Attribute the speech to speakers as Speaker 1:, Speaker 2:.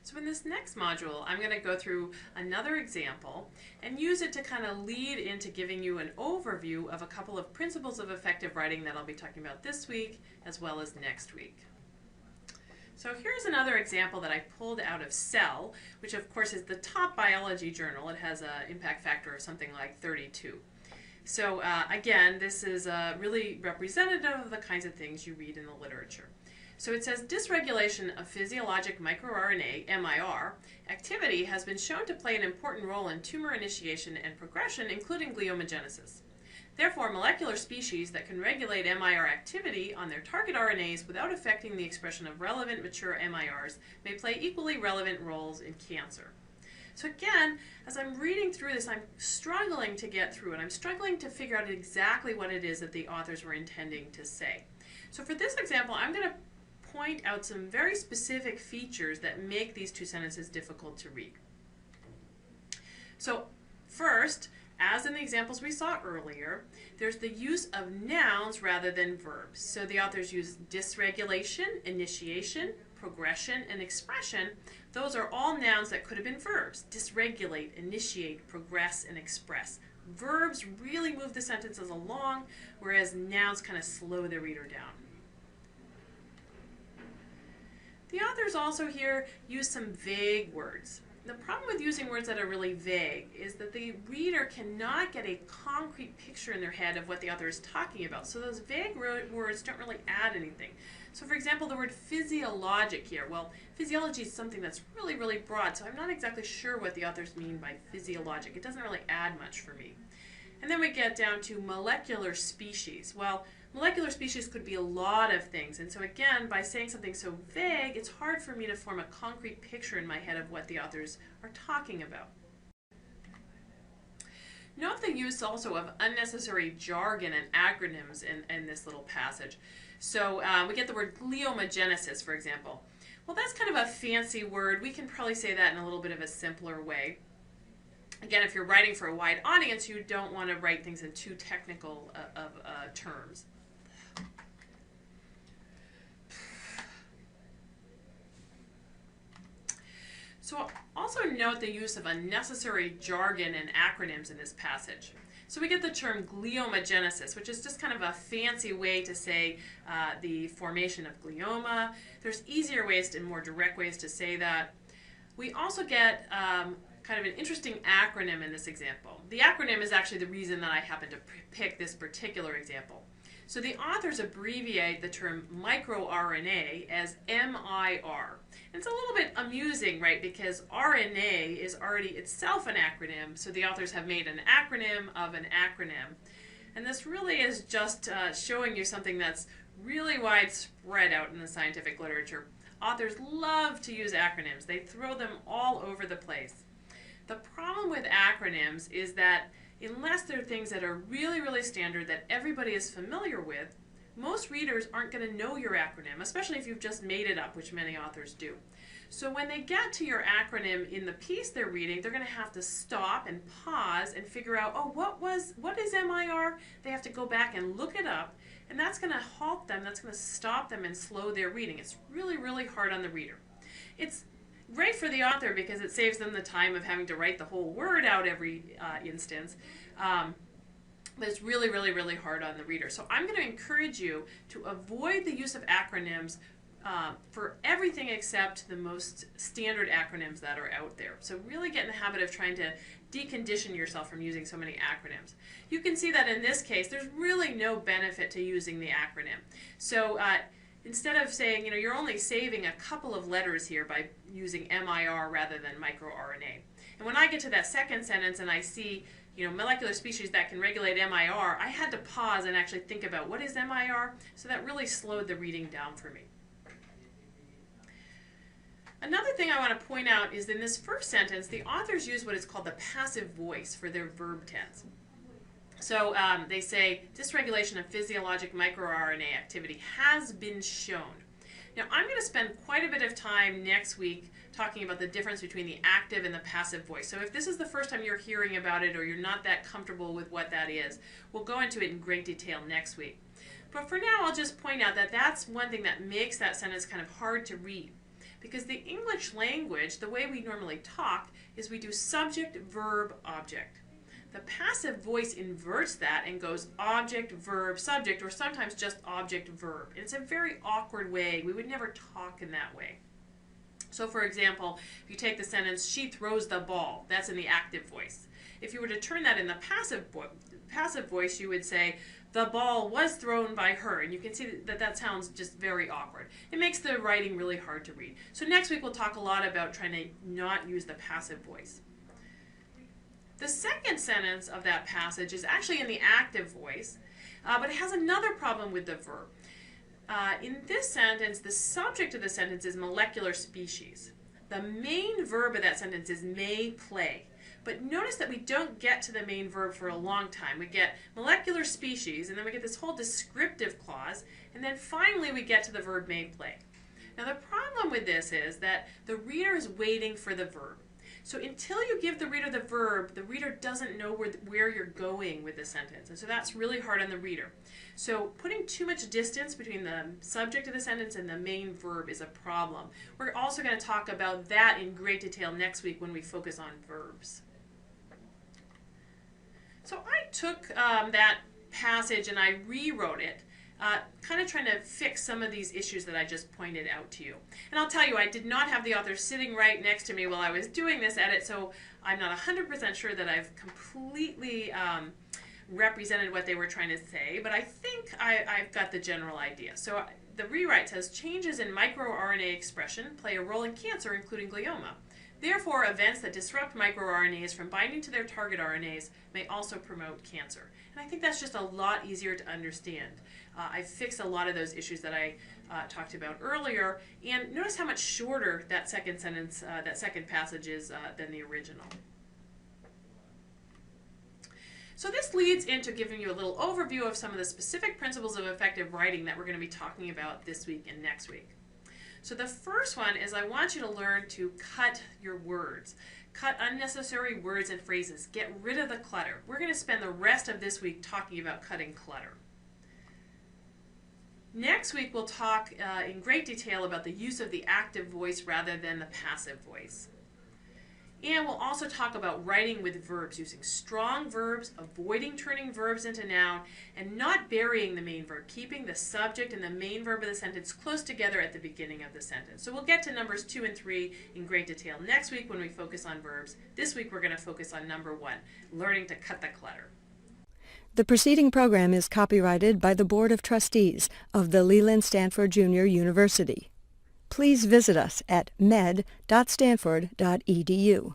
Speaker 1: So in this next module, I'm going to go through another example and use it to kind of lead into giving you an overview of a couple of principles of effective writing that I'll be talking about this week as well as next week. So here's another example that I pulled out of Cell, which of course is the top biology journal. It has an impact factor of something like 32. So again, this is really representative of the kinds of things you read in the literature. So it says dysregulation of physiologic microRNA, MIR, activity has been shown to play an important role in tumor initiation and progression, including gliomagenesis. Therefore, molecular species that can regulate MIR activity on their target RNAs without affecting the expression of relevant mature MIRs may play equally relevant roles in cancer. So again, as I'm reading through this, I'm struggling to get through it. I'm struggling to figure out exactly what it is that the authors were intending to say. So for this example, I'm going to point out some very specific features that make these two sentences difficult to read. So first, as in the examples we saw earlier, there's the use of nouns rather than verbs. So the authors use dysregulation, initiation, progression, and expression. Those are all nouns that could have been verbs. Dysregulate, initiate, progress, and express. Verbs really move the sentences along, whereas nouns kind of slow the reader down. The authors also here use some vague words. The problem with using words that are really vague is that the reader cannot get a concrete picture in their head of what the author is talking about. So those vague words don't really add anything. So for example, the word physiologic here. Well, physiology is something that's really, really broad, so I'm not exactly sure what the authors mean by physiologic. It doesn't really add much for me. And then we get down to molecular species. Well, molecular species could be a lot of things, and so again, by saying something so vague, it's hard for me to form a concrete picture in my head of what the authors are talking about. Note the use also of unnecessary jargon and acronyms in this little passage. So we get the word gliomagenesis, for example. Well, that's kind of a fancy word. We can probably say that in a little bit of a simpler way. Again, if you're writing for a wide audience, you don't want to write things in too technical terms. So also note the use of unnecessary jargon and acronyms in this passage. So we get the term gliomagenesis, which is just kind of a fancy way to say the formation of glioma. There's easier ways and more direct ways to say that. We also get kind of an interesting acronym in this example. The acronym is actually the reason that I happen to pick this particular example. So the authors abbreviate the term microRNA as MIR. And it's a little bit amusing, right, because RNA is already itself an acronym, so the authors have made an acronym of an acronym. And this really is just showing you something that's really widespread out in the scientific literature. Authors love to use acronyms. They throw them all over the place. The problem with acronyms is that unless they're things that are really, really standard that everybody is familiar with, most readers aren't going to know your acronym, especially if you've just made it up, which many authors do. So when they get to your acronym in the piece they're reading, they're going to have to stop and pause and figure out, oh, what is MIR? They have to go back and look it up, and that's going to halt them, that's going to stop them and slow their reading. It's really, really hard on the reader. It's great for the author because it saves them the time of having to write the whole word out every instance. But it's really, really, really hard on the reader. So I'm going to encourage you to avoid the use of acronyms for everything except the most standard acronyms that are out there. So really get in the habit of trying to decondition yourself from using so many acronyms. You can see that in this case, there's really no benefit to using the acronym. So instead of saying, you're only saving a couple of letters here by using MIR rather than microRNA. And when I get to that second sentence and I see, molecular species that can regulate MIR, I had to pause and actually think about what is MIR, so that really slowed the reading down for me. Another thing I want to point out is in this first sentence, the authors use what is called the passive voice for their verb tense. So they say, dysregulation of physiologic microRNA activity has been shown. Now, I'm going to spend quite a bit of time next week talking about the difference between the active and the passive voice. So if this is the first time you're hearing about it or you're not that comfortable with what that is, we'll go into it in great detail next week. But for now, I'll just point out that that's one thing that makes that sentence kind of hard to read. Because the English language, the way we normally talk, is we do subject, verb, object. The passive voice inverts that and goes object, verb, subject, or sometimes just object, verb. And it's a very awkward way. We would never talk in that way. So for example, if you take the sentence, she throws the ball, that's in the active voice. If you were to turn that in the passive voice, you would say, the ball was thrown by her. And you can see that sounds just very awkward. It makes the writing really hard to read. So next week we'll talk a lot about trying to not use the passive voice. The second sentence of that passage is actually in the active voice, but it has another problem with the verb. In this sentence, the subject of the sentence is molecular species. The main verb of that sentence is may play. But notice that we don't get to the main verb for a long time. We get molecular species, and then we get this whole descriptive clause, and then finally we get to the verb may play. Now the problem with this is that the reader is waiting for the verb. So until you give the reader the verb, the reader doesn't know where you're going with the sentence. And so that's really hard on the reader. So putting too much distance between the subject of the sentence and the main verb is a problem. We're also going to talk about that in great detail next week when we focus on verbs. So I took that passage and I rewrote it, kind of trying to fix some of these issues that I just pointed out to you. And I'll tell you, I did not have the author sitting right next to me while I was doing this edit, so I'm not 100% sure that I've completely represented what they were trying to say, but I think I've got the general idea. So the rewrite says, changes in microRNA expression play a role in cancer, including glioma. Therefore, events that disrupt microRNAs from binding to their target RNAs may also promote cancer. And I think that's just a lot easier to understand. I fixed a lot of those issues that I talked about earlier, and notice how much shorter that second sentence, that second passage is than the original. So this leads into giving you a little overview of some of the specific principles of effective writing that we're going to be talking about this week and next week. So the first one is I want you to learn to cut your words. Cut unnecessary words and phrases. Get rid of the clutter. We're going to spend the rest of this week talking about cutting clutter. Next week we'll talk in great detail about the use of the active voice rather than the passive voice. And we'll also talk about writing with verbs, using strong verbs, avoiding turning verbs into noun, and not burying the main verb, keeping the subject and the main verb of the sentence close together at the beginning of the sentence. So we'll get to numbers 2 and 3 in great detail next week when we focus on verbs. This week we're going to focus on number 1, learning to cut the clutter.
Speaker 2: The preceding program is copyrighted by the Board of Trustees of the Leland Stanford Junior University. Please visit us at med.stanford.edu.